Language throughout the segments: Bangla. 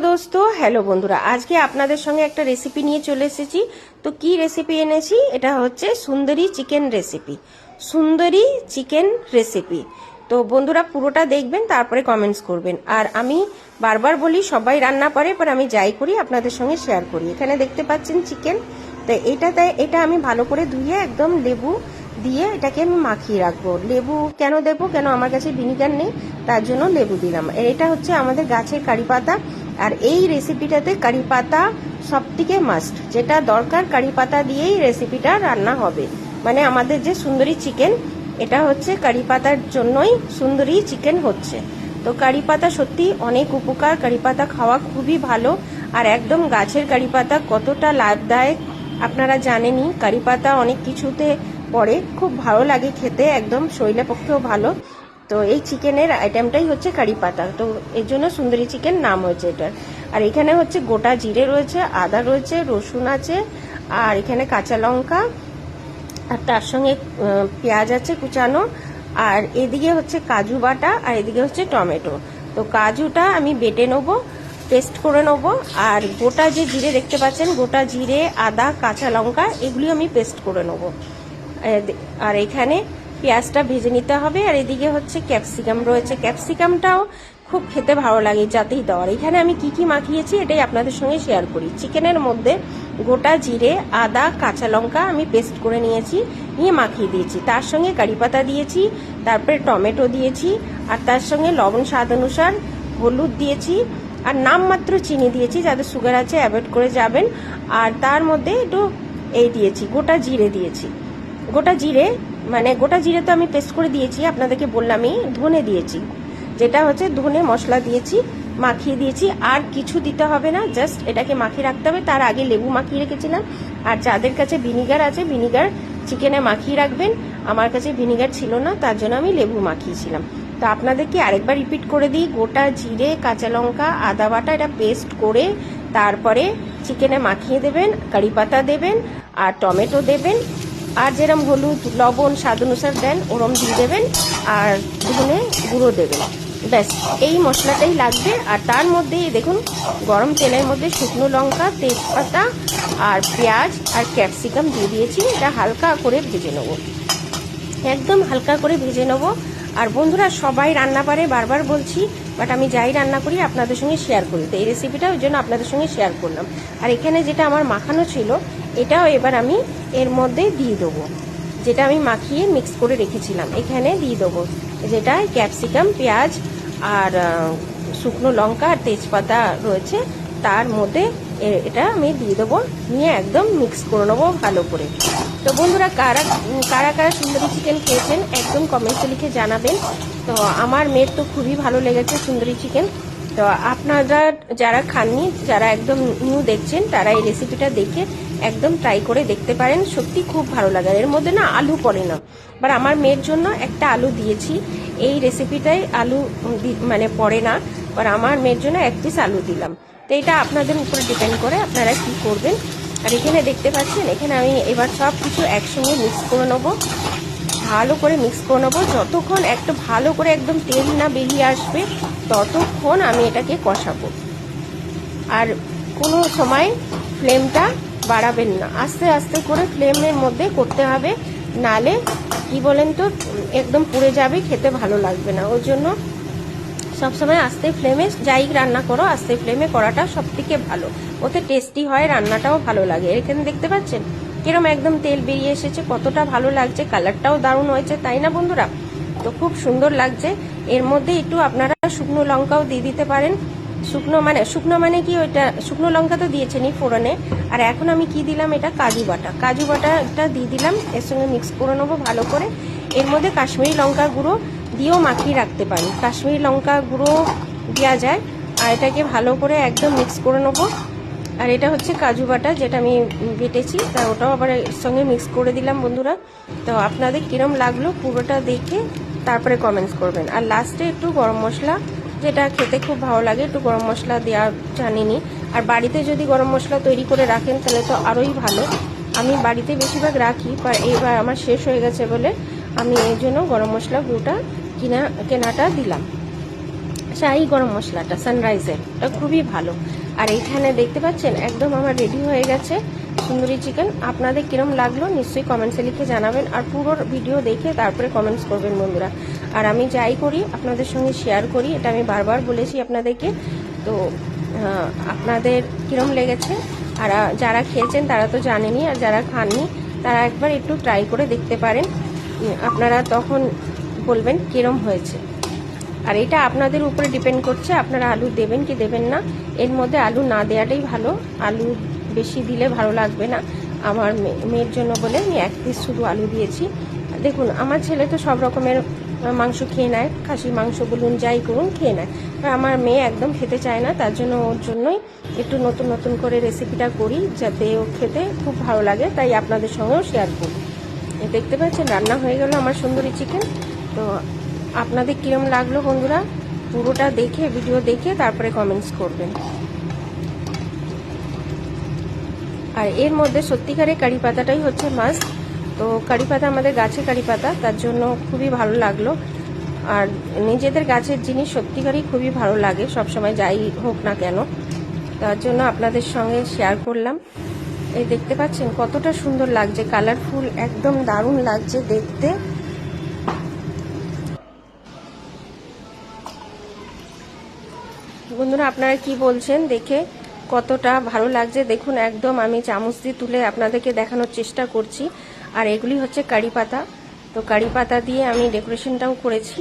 দোস্তো, হ্যালো বন্ধুরা, আজকে আপনাদের সঙ্গে একটা রেসিপি নিয়ে চলে এসেছি। তো কি রেসিপি এনেছি? এটা হচ্ছে সুন্দরী চিকেন রেসিপি। সুন্দরী চিকেন রেসিপি। তো বন্ধুরা পুরোটা দেখবেন, তারপরে কমেন্টস করবেন। আর আমি বারবার বলি সবাই রান্না পারে, পর আমি যাই করি আপনাদের সঙ্গে শেয়ার করি। এখানে দেখতে পাচ্ছেন চিকেন। তো এটা আমি ভালো করে ধুয়ে একদম লেবু দিয়ে এটাকে আমি মাখিয়ে রাখবো। লেবু কেন দেবো? কেন আমার কাছে ভিনিগার নেই, তার জন্য লেবু দিলাম। এটা হচ্ছে আমাদের গাছের কারি পাতা, আর এই রেসিপিটাতে কারি পাতা সবথেকে মাস্ট, যেটা দরকার। কারি পাতা দিয়েই রেসিপিটা রান্না হবে। মানে আমাদের যে সুন্দরী চিকেন, এটা হচ্ছে কারি পাতার জন্যই সুন্দরী চিকেন হচ্ছে। তো কারি পাতা সত্যি অনেক উপকার। কারি পাতা খাওয়া খুবই ভালো, আর একদম গাছের কারি পাতা কতটা লাভদায়ক আপনারা জানেনই। কারি পাতা অনেক কিছুতে পড়ে, খুব ভালো লাগে খেতে, একদম শরীরের পক্ষেও ভালো। তো এই চিকেনের আইটেমটাই হচ্ছে কারি পাতা, তো এর জন্য সুন্দরী চিকেন নাম হয়েছে এটার। আর এখানে হচ্ছে গোটা জিরে রয়েছে, আদা রয়েছে, রসুন আছে, আর এখানে কাঁচা লঙ্কা, আর তার সঙ্গে পেঁয়াজ আছে কুচানো, আর এদিকে হচ্ছে কাজু বাটা, আর এদিকে হচ্ছে টমেটো। তো কাজুটা আমি বেটে নেবো, পেস্ট করে নেবো। আর গোটা যে জিরে দেখতে পাচ্ছেন, গোটা জিরে, আদা, কাঁচা লঙ্কা, এগুলি আমি পেস্ট করে নেবো। আর এখানে পেঁয়াজটা ভেজে নিতে হবে। আর এদিকে হচ্ছে ক্যাপসিকাম রয়েছে, ক্যাপসিকামটাও খুব খেতে ভালো লাগে যাতেই দেওয়ার। এখানে আমি কি কি মাখিয়েছি এটাই আপনাদের সঙ্গে শেয়ার করি। চিকেনের মধ্যে গোটা জিরে, আদা, কাঁচা লঙ্কা আমি পেস্ট করে নিয়ে মাখিয়ে দিয়েছি। তার সঙ্গে কারি পাতা দিয়েছি, তারপরে টমেটো দিয়েছি, আর তার সঙ্গে লবণ স্বাদ অনুসার, হলুদ দিয়েছি, আর নামমাত্র চিনি দিয়েছি। যাদের সুগার আছে অ্যাভয়েড করে যাবেন। আর তার মধ্যে একটু দিয়েছি, গোটা জিরে দিয়েছি। গোটা জিরে তো আমি পেস্ট করে দিয়েছি, আপনাদেরকে বললামই। ধনে দিয়েছি, যেটা হচ্ছে ধনে মশলা দিয়েছি, মাখিয়ে দিয়েছি। আর কিছু দিতে হবে না, জাস্ট এটাকে মাখিয়ে রাখতে হবে। তার আগে লেবু মাখিয়ে রেখেছিলাম। আর যাদের কাছে ভিনিগার আছে, ভিনিগার চিকেনে মাখিয়ে রাখবেন। আমার কাছে ভিনিগার ছিল না, তার জন্য আমি লেবু মাখিয়েছিলাম। তো আপনাদেরকে আরেকবার রিপিট করে দিই, গোটা জিরে, কাঁচা লঙ্কা, আদা বাটা, এটা পেস্ট করে তারপরে চিকেনে মাখিয়ে দেবেন, কারি পাতা দেবেন, আর টমেটো দেবেন, আর যেরকম হলুদ লবণ স্বাদ অনুসার দেন ওরম দিয়ে দেবেন, আর ধনে গুঁড়ো দেবেন। ব্যাস, এই মশলাটাই লাগবে। আর তার মধ্যে দেখুন, গরম তেলের মধ্যে শুকনো লঙ্কা, তেজপাতা, আর পেঁয়াজ আর ক্যাপসিকাম দিয়ে দিয়েছি। এটা হালকা করে ভেজে নেব, একদম হালকা করে ভেজে নেব। আর বন্ধুরা সবাই রান্না পারে, বারবার বলছি, বাট আমি যাই রান্না করি আপনাদের সঙ্গে শেয়ার করি। তো এই রেসিপিটা ওই জন্য আপনাদের সঙ্গে শেয়ার করলাম। আর এখানে যেটা আমার মাখানো ছিল, এটাও এবার আমি এর মধ্যে দিয়ে দেবো। যেটা আমি মাখিয়ে মিক্স করে রেখেছিলাম এখানে দিয়ে দেবো, যেটা ক্যাপসিকাম, পেঁয়াজ, আর শুকনো লঙ্কা আর তেজপাতা রয়েছে, তার মধ্যে এটা আমি দিয়ে দেবো। নিয়ে একদম মিক্স করে নেবো ভালো করে। তো বন্ধুরা কারা কারা সুন্দরী চিকেন খেয়েছেন একদম কমেন্টে লিখে জানাবেন। তো আমার মেয়ের তো খুবই ভালো লেগেছে সুন্দরী চিকেন। তো আপনারা যারা খাননি, যারা একদম নিউ দেখছেন, তারা এই রেসিপিটা দেখে একদম ট্রাই করে দেখতে পারেন। সত্যি খুব ভালো লাগে। এর মধ্যে না আলু পড়ে না, বাট আমার মেয়ের জন্য একটা আলু দিয়েছি। এই রেসিপিটাই আলু মানে পড়ে না, আর আমার মেয়ের জন্য এক পিস আলু দিলাম। তো এটা আপনাদের উপরে ডিপেন্ড করে আপনারা কি করবেন। আর এখানে দেখতে পাচ্ছেন, এখানে আমি এবার সব কিছু একসঙ্গে মিক্স করে নেবো, ভালো করে মিক্স করে নেবো। যতক্ষণ একটা ভালো করে একদম তেল না বেরিয়ে আসবে, ততক্ষণ আমি এটাকে কষাবো। আর কোনো সময় ফ্লেমটা বাড়াবেন না, আস্তে আস্তে করে ফ্লেমের মধ্যে করতে হবে, নালে কি বলেন তো একদম পুড়ে যাবে, খেতে ভালো লাগবে না। ওর জন্য সবসময় আস্তে ফ্লেমে যাই রান্না করো, আস্তে ফ্লেমে করাটা সব থেকে ভালো, ওতে টেস্টি হয়, রান্নাটাও ভালো লাগে। এখানে দেখতে পাচ্ছেন কিরম একদম তেল বেরিয়ে এসেছে, কতটা ভালো লাগছে, কালারটাও দারুণ হয়েছে, তাই না বন্ধুরা? তো খুব সুন্দর লাগছে। এর মধ্যে একটু আপনারা শুকনো লঙ্কাও দিয়ে দিতে পারেন। শুকনো মানে কি, ওইটা শুকনো লঙ্কা তো দিয়েছেনই ফোড়নে। আর এখন আমি কি দিলাম, এটা কাজু বাটাটা দিয়ে দিলাম, এর সঙ্গে মিক্স করে নেবো ভালো করে। এর মধ্যে কাশ্মীরি লঙ্কা গুঁড়ো দিয়েও মাখিয়ে রাখতে পারি, কাশ্মীরি লঙ্কা গুঁড়ো দেওয়া যায়। আর এটাকে ভালো করে একদম মিক্স করে নেবো। আর এটা হচ্ছে কাজু বাটা, যেটা আমি বেটেছি, তা ওটাও আবার এর সঙ্গে মিক্স করে দিলাম বন্ধুরা। তো আপনাদের কিরম লাগলো পুরোটা দেখে তারপরে কমেন্টস করবেন। আর লাস্টে একটু গরম মশলা, যেটা খেতে খুব ভালো লাগে, একটু গরম মশলা দেওয়া জানিনি। আর বাড়িতে যদি গরম মশলা তৈরি করে রাখেন তাহলে তো আরোই ভালো। আমি বাড়িতে বেশিরভাগ রাখি, এইবার আমার শেষ হয়ে গেছে বলে আমি এই জন্য গরম মশলা গুঁড়োটা কেনাটা দিলাম। শাহি গরম মশলাটা সানরাইজের, এটা খুবই ভালো। আর এইখানে দেখতে পাচ্ছেন একদম আমার রেডি হয়ে গেছে সুন্দরী চিকেন। আপনাদের কিরম লাগলো নিশ্চয়ই কমেন্টসে লিখে জানাবেন, আর পুরো ভিডিও দেখে তারপরে কমেন্টস করবেন বন্ধুরা। আর আমি যাই করি আপনাদের সঙ্গে শেয়ার করি, এটা আমি বারবার বলেছি আপনাদেরকে। তো আপনাদের কিরম লেগেছে, আর যারা খেয়েছেন তারা তো জানেনই, আর যারা খাননি তারা একবার একটু ট্রাই করে দেখতে পারেন, আপনারা তখন বলবেন কিরম হয়েছে। আর এটা আপনাদের উপরে ডিপেন্ড করছে আপনারা আলু দেবেন কি দেবেন না। এর মধ্যে আলু না দেওয়াটাই ভালো, আলু বেশি দিলে ভালো লাগবে না। আমার মেয়ের জন্য বলে আমি 1 পিস শুধু আলু দিয়েছি। দেখুন আমার ছেলে তো সব রকমের মাংস খেয়ে নেয়, খাসির মাংস বলুন যাই করুন খেয়ে নেয়, আর আমার মেয়ে একদম খেতে চায় না। তার জন্য ওর জন্যই একটু নতুন নতুন করে রেসিপিটা করি, যাতে ও খেতে খুব ভালো লাগে, তাই আপনাদের সঙ্গেও শেয়ার করি। দেখতে পাচ্ছেন রান্না হয়ে গেল আমার সুন্দরী চিকেন। তো আপনাদের কিরম লাগলো বন্ধুরা, পুরোটা দেখে ভিডিও দেখে তারপরে কমেন্টস করবেন। আর এর মধ্যে সত্যিকারের কারি পাতাটাই হচ্ছে মাস্ট। তো কারি পাতা আমাদের গাছে কারি পাতা, তার জন্য খুবই ভালো লাগলো। আর নিজেদের গাছের জিনিস সত্যিকারই খুবই ভালো লাগে, সবসময় যাই হোক না কেন, তার জন্য আপনাদের সঙ্গে শেয়ার করলাম। এই দেখতে পাচ্ছেন কতটা সুন্দর লাগছে, কালারফুল, একদম দারুণ লাগছে দেখতে। বন্ধুরা আপনারা কি বলছেন দেখে কতটা ভালো লাগছে দেখুন, একদম আমি চামচ দিয়ে তুলে আপনাদেরকে দেখানোর চেষ্টা করছি। আর এগুলি হচ্ছে কারি পাতা, তো কারি পাতা দিয়ে আমি ডেকোরেশনটাও করেছি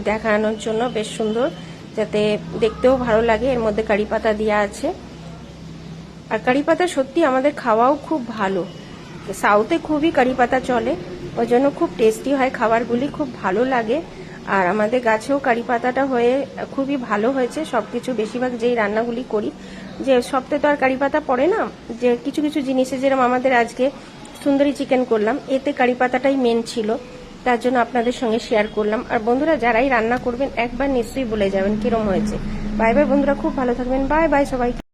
দেখানোর জন্য, বেশ সুন্দর, যাতে দেখতেও ভালো লাগে। এর মধ্যে কারি পাতা দেওয়া আছে, আর কারি পাতা সত্যি আমাদের খাওয়াও খুব ভালো, সাউথে খুবই কারি পাতা চলে, ওই জন্য খুব টেস্টি হয় খাবারগুলি, খুব ভালো লাগে। আর আমাদের গাছেও কারি পাতাটা হয়ে খুবই ভালো হয়েছে। সবকিছু বেশিরভাগ যেই রান্নাগুলি করি, যে সবতে তো আর কারি পাতা পড়ে না, যে কিছু কিছু জিনিসে, যেরকম আমাদের আজকে সুন্দরী চিকেন করলাম, এতে কারি পাতাটাই মেন ছিল, তার জন্য আপনাদের সঙ্গে শেয়ার করলাম। আর বন্ধুরা যারাই রান্না করবেন একবার নিশ্চয়ই বলে যাবেন কিরম হয়েছে। বাই বাই বন্ধুরা, খুব ভালো থাকবেন, বাই বাই সবাই।